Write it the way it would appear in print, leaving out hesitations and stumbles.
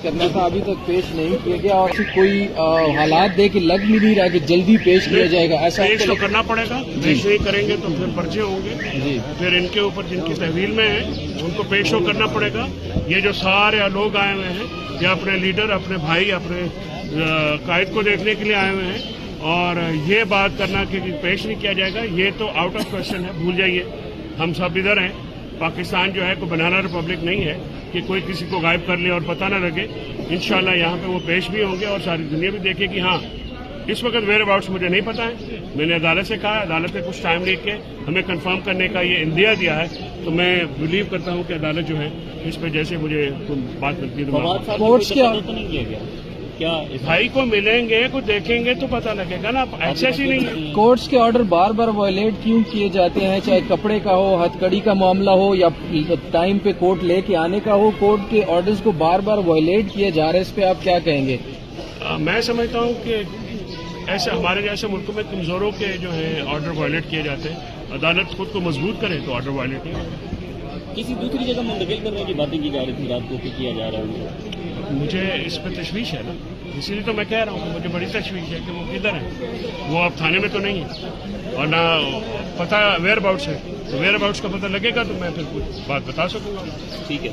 کرنا تھا ابھی تک پیش نہیں کیا گیا اور کوئی حالات دے کہ لگ بھی نہیں رہا کہ جلدی پیش کیا جائے گا ایسا پیش تو کرنا پڑے گا. پیش نہیں کریں گے تو پھر پرچے ہوں گے. پھر ان کے اوپر جن کی تحویل میں ہیں ان کو پیش تو کرنا پڑے گا. یہ جو سارے لوگ آئے ہوئے ہیں یہ اپنے لیڈر اپنے بھائی اپنے قائد کو دیکھنے کے لیے آئے ہوئے ہیں اور یہ بات کرنا کہ پیش نہیں کیا جائے گا یہ تو آؤٹ آف کوشچن ہے. بھول جائیے ہم سب ادھر ہیں. پاکستان جو ہے کوئی بنانا ریپبلک نہیں ہے کہ کوئی کسی کو غائب کر لے اور پتہ نہ لگے. انشاءاللہ یہاں پہ وہ پیش بھی ہوں گے اور ساری دنیا بھی دیکھے کہ ہاں اس وقت ویئر اباؤٹس مجھے نہیں پتہ ہے. میں نے عدالت سے کہا عدالت نے کچھ ٹائم لے کے ہمیں کنفرم کرنے کا یہ اندیا دیا ہے تو میں بلیو کرتا ہوں کہ عدالت جو ہے اس پہ جیسے مجھے بات ملتی ہے کورٹس کیا بھائی کو ملیں گے کو دیکھیں گے تو پتہ لگے گا نا. ایکسیس ہی نہیں ہے. کورٹس کے آرڈر بار بار وائلیٹ کیوں کیے جاتے ہیں چاہے کپڑے کا ہو ہتھ کڑی کا معاملہ ہو یا ٹائم پہ کورٹ لے کے آنے کا ہو کورٹ کے آرڈرز کو بار بار وائلیٹ کیا جا رہا ہے اس پہ آپ کیا کہیں گے؟ میں سمجھتا ہوں کہ ایسے ہمارے جیسے ملکوں میں کمزوروں کے جو ہیں آرڈر وائلیٹ کیے جاتے ہیں. عدالت خود کو مضبوط کرے تو آرڈر وائلیٹ نہیں. کسی دوسری جگہ منتقل کرنے کی باتیں کی جا رہی تھی رات کو کہ کیا جا رہا ہے. مجھے اس پہ تشویش ہے نا اسی لیے تو میں کہہ رہا ہوں کہ مجھے بڑی تشویش ہے کہ وہ کدھر ہیں. وہ اب تھانے میں تو نہیں ہے اور نہ پتہ ویئر اباؤٹس ہے. ویئر اباؤٹس کا پتہ لگے گا تو میں پھر کچھ بات بتا سکوں گا. ٹھیک ہے.